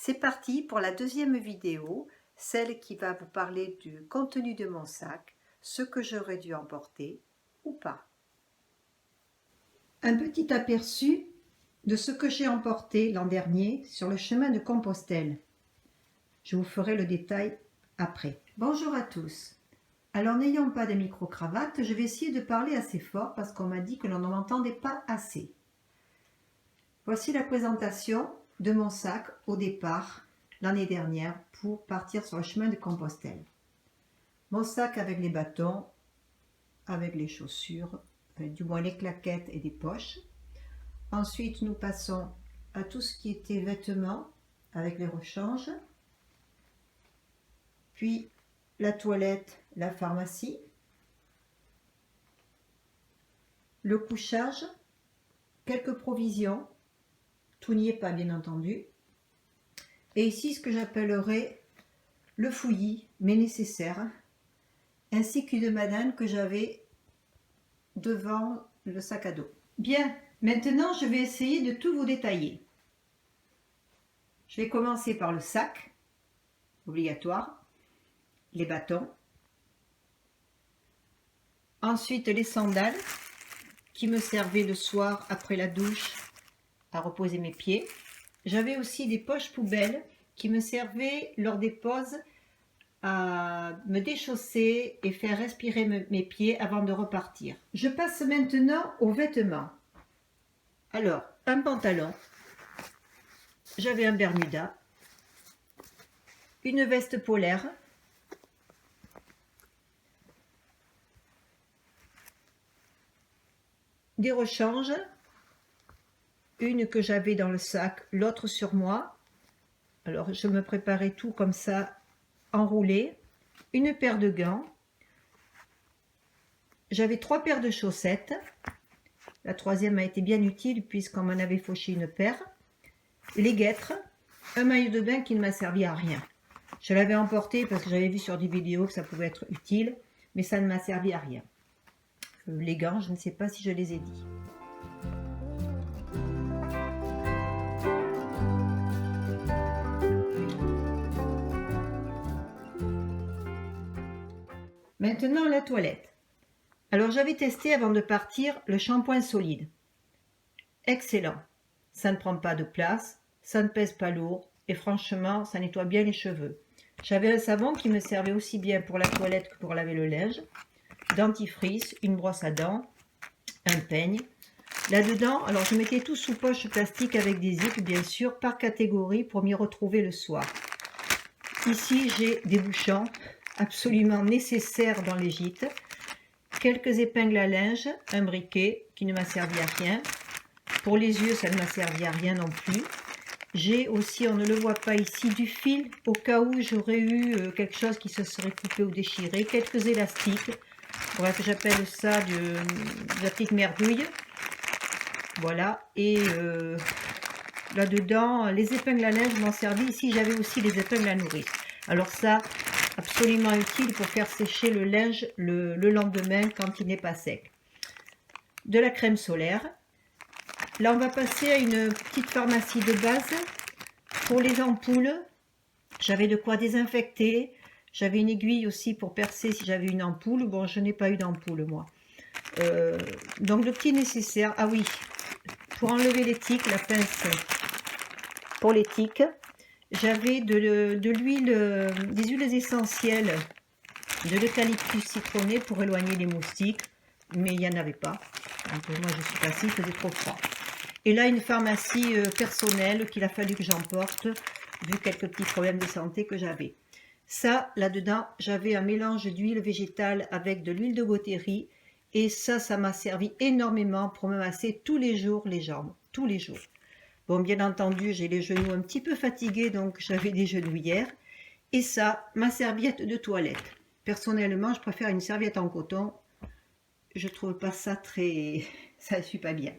C'est parti pour la deuxième vidéo, celle qui va vous parler du contenu de mon sac, ce que j'aurais dû emporter ou pas. Un petit aperçu de ce que j'ai emporté l'an dernier sur le chemin de Compostelle. Je vous ferai le détail après. Bonjour à tous. Alors n'ayant pas de micro-cravate, je vais essayer de parler assez fort parce qu'on m'a dit que l'on ne m'entendait pas assez. Voici la présentation de mon sac au départ l'année dernière pour partir sur le chemin de Compostelle. Mon sac avec les bâtons, avec les chaussures, du moins les claquettes et des poches. Ensuite, nous passons à tout ce qui était vêtements avec les rechanges. Puis la toilette, la pharmacie, le couchage, quelques provisions, tout n'y est pas bien entendu. Et ici, ce que j'appellerais le fouillis, mais nécessaire, ainsi qu'une banane que j'avais devant le sac à dos. Bien, maintenant je vais essayer de tout vous détailler. Je vais commencer par le sac, obligatoire, les bâtons, ensuite les sandales qui me servaient le soir après la douche à reposer mes pieds. J'avais aussi des poches poubelles qui me servaient lors des pauses à me déchausser et faire respirer mes pieds avant de repartir. Je passe maintenant aux vêtements. Alors, un pantalon, j'avais un bermuda, une veste polaire, des rechanges, une que j'avais dans le sac, l'autre sur moi. Alors, je me préparais tout comme ça, enroulé, une paire de gants, j'avais 3 paires de chaussettes, la troisième a été bien utile puisqu'on m'en avait fauché une paire, les guêtres, un maillot de bain qui ne m'a servi à rien. Je l'avais emporté parce que j'avais vu sur des vidéos que ça pouvait être utile, mais ça ne m'a servi à rien. Les gants, je ne sais pas si je les ai dit. Maintenant la toilette. Alors j'avais testé avant de partir le shampoing solide. Excellent. Ça ne prend pas de place, ça ne pèse pas lourd et franchement ça nettoie bien les cheveux. J'avais un savon qui me servait aussi bien pour la toilette que pour laver le linge. Dentifrice, une brosse à dents, un peigne. Là-dedans, alors je mettais tout sous poche plastique avec des zips bien sûr par catégorie pour m'y retrouver le soir. Ici j'ai des bouchons absolument nécessaires dans les gîtes, quelques épingles à linge, un briquet qui ne m'a servi à rien. Pour les yeux, ça ne m'a servi à rien non plus. J'ai aussi, on ne le voit pas ici, du fil au cas où j'aurais eu quelque chose qui se serait coupé ou déchiré, quelques élastiques, bref, j'appelle ça de la petite merdouille. Voilà, et là-dedans, les épingles à linge m'ont servi. Ici, j'avais aussi les épingles à nourrice. Alors ça, absolument utile pour faire sécher le linge le lendemain quand il n'est pas sec. De la crème solaire. Là, on va passer à une petite pharmacie de base. Pour les ampoules, j'avais de quoi désinfecter. J'avais une aiguille aussi pour percer si j'avais une ampoule. Bon, je n'ai pas eu d'ampoule, moi. Donc, le petit nécessaire. Ah oui, pour enlever les tiques, la pince pour les tiques. J'avais de l'huile, des huiles essentielles, de l'eucalyptus citronné pour éloigner les moustiques, mais il n'y en avait pas. Donc moi je suis passée, il faisait trop froid. Et là une pharmacie personnelle qu'il a fallu que j'emporte, vu quelques petits problèmes de santé que j'avais. Ça, là-dedans, j'avais un mélange d'huile végétale avec de l'huile de gothérie, et ça m'a servi énormément pour me masser tous les jours les jambes, tous les jours. Bon, bien entendu, j'ai les genoux un petit peu fatigués, donc j'avais des genouillères. Et ça, ma serviette de toilette. Personnellement, je préfère une serviette en coton. Je trouve pas ça très... ça ne suit pas bien.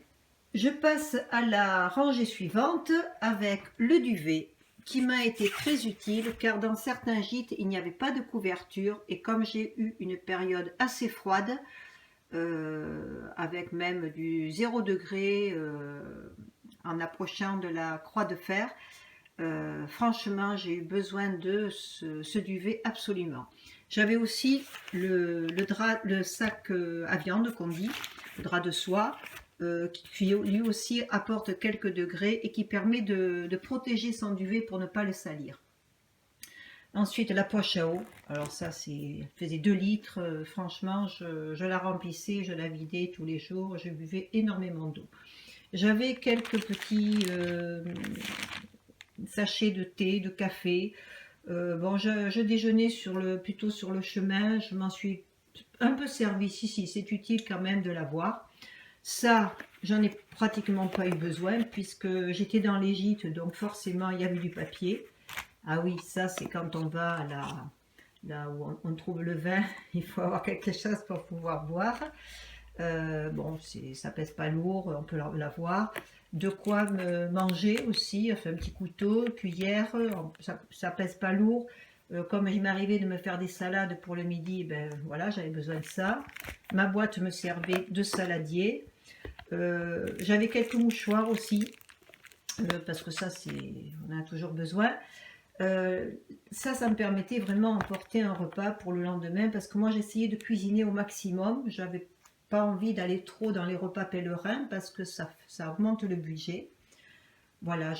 Je passe à la rangée suivante avec le duvet qui m'a été très utile car dans certains gîtes, il n'y avait pas de couverture. Et comme j'ai eu une période assez froide, avec même du 0 degré en approchant de la croix de fer, franchement, j'ai eu besoin de ce duvet absolument. J'avais aussi le sac à viande qu'on dit, le drap de soie, qui lui aussi apporte quelques degrés et qui permet de protéger son duvet pour ne pas le salir. Ensuite, la poche à eau. Alors ça, elle faisait 2 litres. Franchement, je la remplissais, je la vidais tous les jours. Je buvais énormément d'eau. J'avais quelques petits sachets de thé, de café. Bon, je déjeunais plutôt sur le chemin. Je m'en suis un peu servi. Si, c'est utile quand même de l'avoir. Ça, j'en ai pratiquement pas eu besoin puisque j'étais dans les gîtes, donc forcément, il y avait du papier. Ah oui, ça c'est quand on va là où on trouve le vin, il faut avoir quelque chose pour pouvoir boire. Bon, ça pèse pas lourd, on peut l'avoir. De quoi manger aussi, enfin un petit couteau, cuillère, ça pèse pas lourd. Comme il m'arrivait de me faire des salades pour le midi, ben voilà, j'avais besoin de ça. Ma boîte me servait de saladier. J'avais quelques mouchoirs aussi, parce que ça, on a toujours besoin. Ça me permettait vraiment d'emporter un repas pour le lendemain parce que moi j'essayais de cuisiner au maximum. J'avais pas envie d'aller trop dans les repas pèlerins parce que ça augmente le budget. Voilà,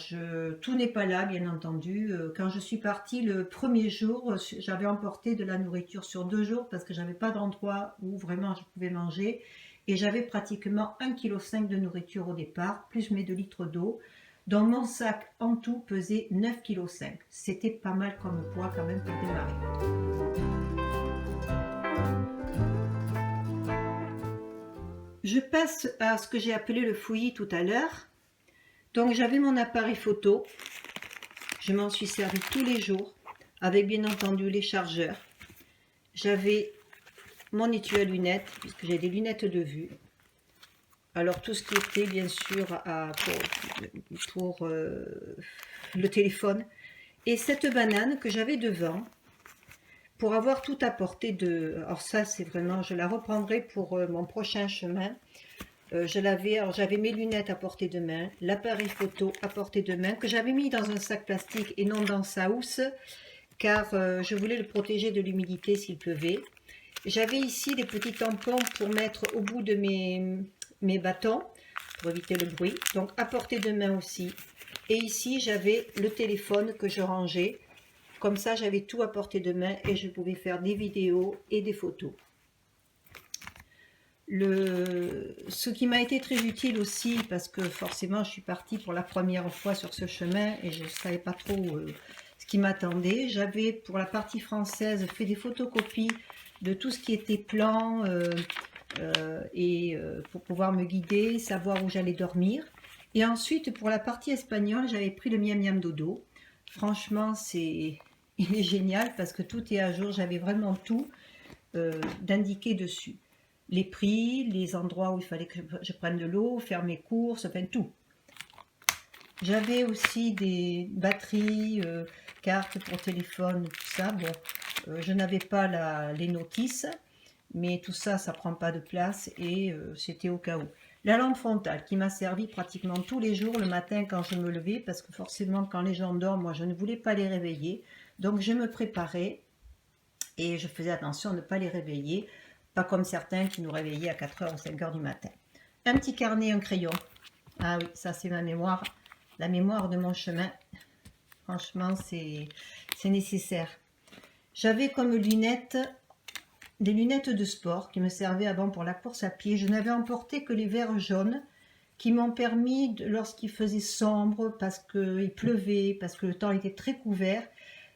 tout n'est pas là bien entendu. Quand je suis partie le premier jour, j'avais emporté de la nourriture sur 2 jours parce que j'avais pas d'endroit où vraiment je pouvais manger et j'avais pratiquement 1,5 kg de nourriture au départ, plus mes 2 litres d'eau. Dans mon sac en tout pesait 9,5 kg. C'était pas mal comme poids quand même pour démarrer. Je passe à ce que j'ai appelé le fouillis tout à l'heure. Donc j'avais mon appareil photo. Je m'en suis servi tous les jours avec bien entendu les chargeurs. J'avais mon étui à lunettes puisque j'ai des lunettes de vue. Alors tout ce qui était bien sûr pour le téléphone. Et cette banane que j'avais devant, pour avoir tout à portée de... Alors ça c'est vraiment, je la reprendrai pour mon prochain chemin. J'avais mes lunettes à portée de main, l'appareil photo à portée de main, que j'avais mis dans un sac plastique et non dans sa housse, car je voulais le protéger de l'humidité s'il pleuvait. J'avais ici des petits tampons pour mettre au bout de mes bâtons pour éviter le bruit, donc à portée de main aussi. Et ici j'avais le téléphone que je rangeais, comme ça j'avais tout à portée de main et je pouvais faire des vidéos et des photos. Ce qui m'a été très utile aussi, parce que forcément je suis partie pour la première fois sur ce chemin et je ne savais pas trop ce qui m'attendait. J'avais pour la partie française fait des photocopies de tout ce qui était plan pour pouvoir me guider, savoir où j'allais dormir. Et ensuite pour la partie espagnole, j'avais pris le Miam Miam Dodo. Franchement, il est génial parce que tout est à jour. J'avais vraiment tout d'indiqué dessus. Les prix, les endroits où il fallait que je prenne de l'eau, faire mes courses, enfin tout. J'avais aussi des batteries, cartes pour téléphone, tout ça. Bon, je n'avais pas les notices, mais tout ça, ça prend pas de place et c'était au cas où. La lampe frontale qui m'a servi pratiquement tous les jours le matin quand je me levais, parce que forcément quand les gens dorment, moi je ne voulais pas les réveiller. Donc je me préparais et je faisais attention à ne pas les réveiller. Pas comme certains qui nous réveillaient à 4h ou 5h du matin. Un petit carnet, un crayon. Ah oui, ça c'est ma mémoire. La mémoire de mon chemin. Franchement, c'est nécessaire. J'avais comme lunettes, des lunettes de sport qui me servaient avant pour la course à pied. Je n'avais emporté que les verres jaunes qui m'ont permis, lorsqu'il faisait sombre, parce qu'il pleuvait, parce que le temps était très couvert,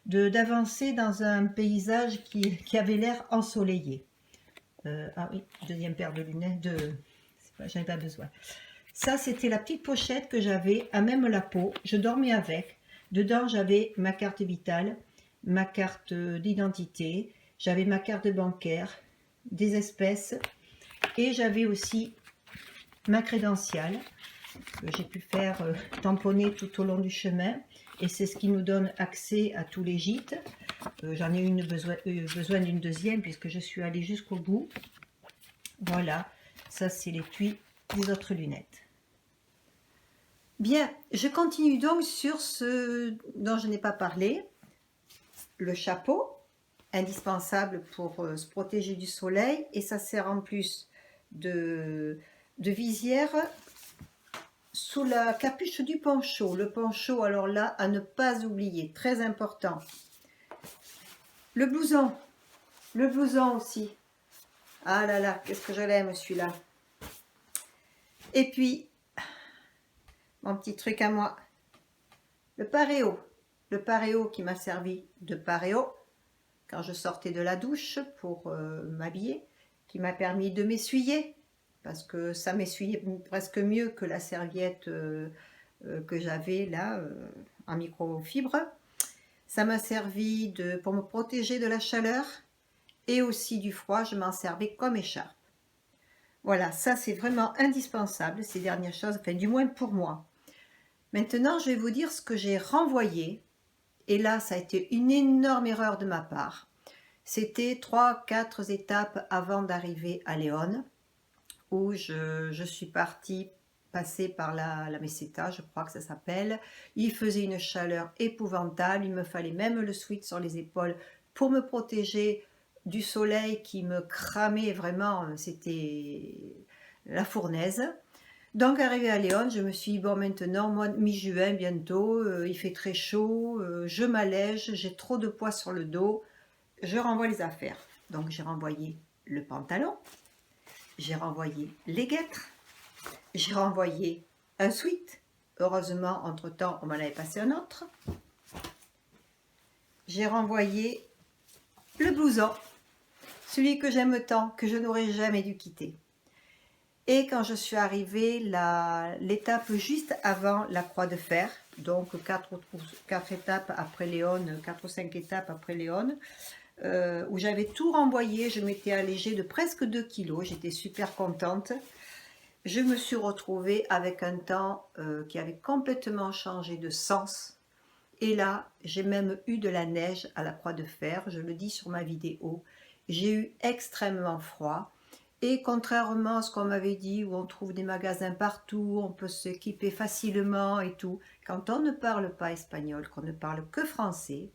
d'avancer dans un paysage qui avait l'air ensoleillé. Ah oui, deuxième paire de lunettes, j'en ai pas besoin. Ça, c'était la petite pochette que j'avais, à même la peau. Je dormais avec. Dedans, j'avais ma carte vitale, ma carte d'identité, j'avais ma carte bancaire, des espèces, et j'avais aussi ma crédentiale que j'ai pu faire tamponner tout au long du chemin. Et c'est ce qui nous donne accès à tous les gîtes. J'en ai besoin d'une deuxième puisque je suis allée jusqu'au bout. Voilà, ça c'est l'étui des autres lunettes. Bien, je continue donc sur ce dont je n'ai pas parlé, le chapeau, indispensable pour se protéger du soleil, et ça sert en plus de visière sous la capuche du poncho. Le poncho, alors là, à ne pas oublier, très important. Le blouson aussi. Ah là là, qu'est-ce que je l'aime celui-là. Et puis, mon petit truc à moi, le paréo. Le paréo qui m'a servi de paréo quand je sortais de la douche pour m'habiller, qui m'a permis de m'essuyer, parce que ça m'essuyait presque mieux que la serviette que j'avais là, en microfibre. Ça m'a servi pour me protéger de la chaleur et aussi du froid, je m'en servais comme écharpe. Voilà, ça c'est vraiment indispensable, ces dernières choses, enfin du moins pour moi. Maintenant, je vais vous dire ce que j'ai renvoyé. Et là, ça a été une énorme erreur de ma part. C'était 3-4 étapes avant d'arriver à Léon, où je suis partie passer par la Meseta, je crois que ça s'appelle. Il faisait une chaleur épouvantable, il me fallait même le sweat sur les épaules pour me protéger du soleil qui me cramait vraiment, c'était la fournaise. Donc arrivé à Léon, je me suis dit, bon maintenant, moi mi-juin bientôt, il fait très chaud, je m'allège, j'ai trop de poids sur le dos, je renvoie les affaires. Donc j'ai renvoyé le pantalon, j'ai renvoyé les guêtres, j'ai renvoyé un sweat. Heureusement, entre-temps, on m'en avait passé un autre. J'ai renvoyé le blouson, celui que j'aime tant, que je n'aurais jamais dû quitter. Et quand je suis arrivée, l'étape juste avant la croix de fer, donc 4 étapes après Léon, 4 ou 5 étapes après Léon, où j'avais tout renvoyé, je m'étais allégée de presque 2 kilos, j'étais super contente. Je me suis retrouvée avec un temps qui avait complètement changé de sens. Et là, j'ai même eu de la neige à la croix de fer, je le dis sur ma vidéo. J'ai eu extrêmement froid. Et contrairement à ce qu'on m'avait dit, où on trouve des magasins partout, on peut s'équiper facilement et tout, quand on ne parle pas espagnol, qu'on ne parle que français,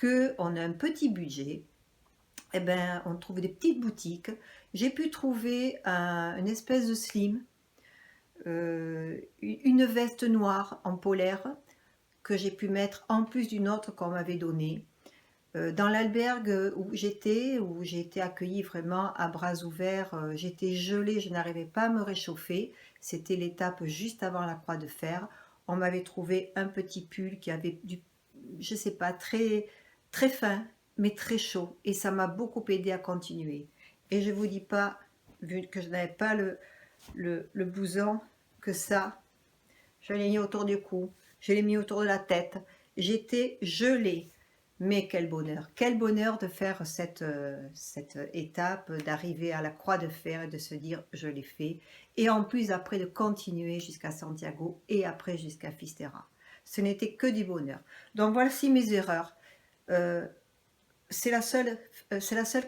qu'on a un petit budget, eh ben, on trouve des petites boutiques. J'ai pu trouver une espèce de slim, une veste noire en polaire, que j'ai pu mettre en plus d'une autre qu'on m'avait donnée. Dans l'albergue où j'ai été accueillie vraiment à bras ouverts, j'étais gelée, je n'arrivais pas à me réchauffer. C'était l'étape juste avant la croix de fer. On m'avait trouvé un petit pull qui avait je sais pas, très, très fin, mais très chaud. Et ça m'a beaucoup aidé à continuer. Et je vous dis pas, vu que je n'avais pas le blouson, que ça, je l'ai mis autour du cou, je l'ai mis autour de la tête. J'étais gelée. Mais quel bonheur de faire cette étape, d'arriver à la croix de fer et de se dire je l'ai fait. Et en plus après de continuer jusqu'à Santiago et après jusqu'à Fistera. Ce n'était que du bonheur. Donc voici mes erreurs. C'est la seule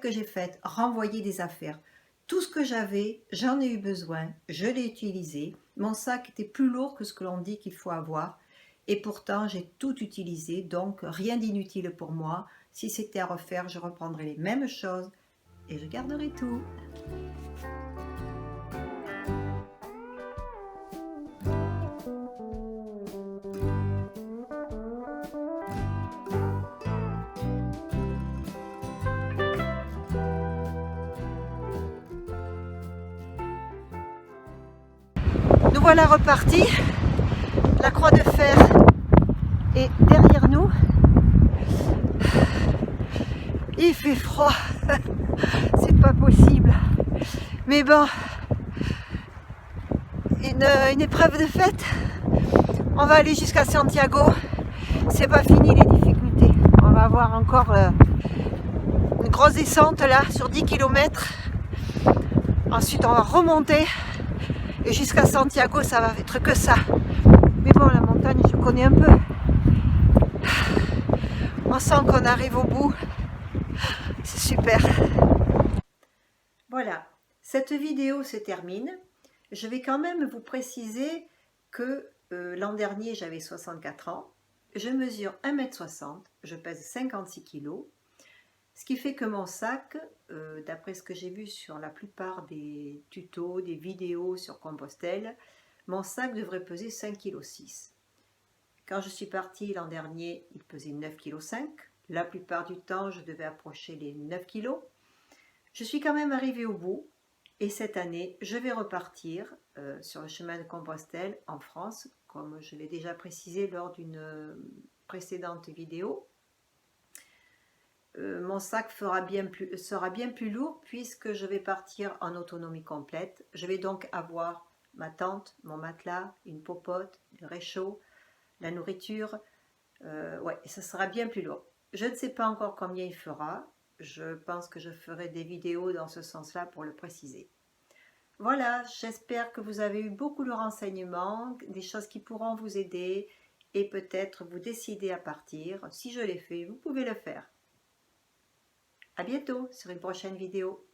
que j'ai faite, renvoyer des affaires. Tout ce que j'avais, j'en ai eu besoin, je l'ai utilisé. Mon sac était plus lourd que ce que l'on dit qu'il faut avoir. Et pourtant, j'ai tout utilisé, donc rien d'inutile pour moi. Si c'était à refaire, je reprendrais les mêmes choses et je garderai tout. Nous voilà repartis. La croix de fer est derrière nous. Il fait froid, c'est pas possible. Mais bon, une épreuve de fête. On va aller jusqu'à Santiago. C'est pas fini les difficultés. On va avoir encore une grosse descente là sur 10 km. Ensuite on va remonter. Et jusqu'à Santiago, ça va être que ça. Mais bon, la montagne, je connais un peu. On sent qu'on arrive au bout. C'est super. Voilà, cette vidéo se termine. Je vais quand même vous préciser que L'an dernier, j'avais 64 ans. Je mesure 1,60 m, je pèse 56 kg. Ce qui fait que mon sac, d'après ce que j'ai vu sur la plupart des tutos, des vidéos sur Compostelle, mon sac devrait peser 5,6 kg. Quand je suis partie l'an dernier, il pesait 9,5 kg. La plupart du temps, je devais approcher les 9 kg. Je suis quand même arrivée au bout. Et cette année, je vais repartir sur le chemin de Compostelle en France, comme je l'ai déjà précisé lors d'une précédente vidéo. Mon sac sera bien plus lourd puisque je vais partir en autonomie complète. Je vais donc avoir ma tente, mon matelas, une popote, le réchaud, la nourriture. Ouais, ça sera bien plus lourd. Je ne sais pas encore combien il fera. Je pense que je ferai des vidéos dans ce sens-là pour le préciser. Voilà, j'espère que vous avez eu beaucoup de renseignements, des choses qui pourront vous aider et peut-être vous décider à partir. Si je l'ai fait, vous pouvez le faire. À bientôt sur une prochaine vidéo.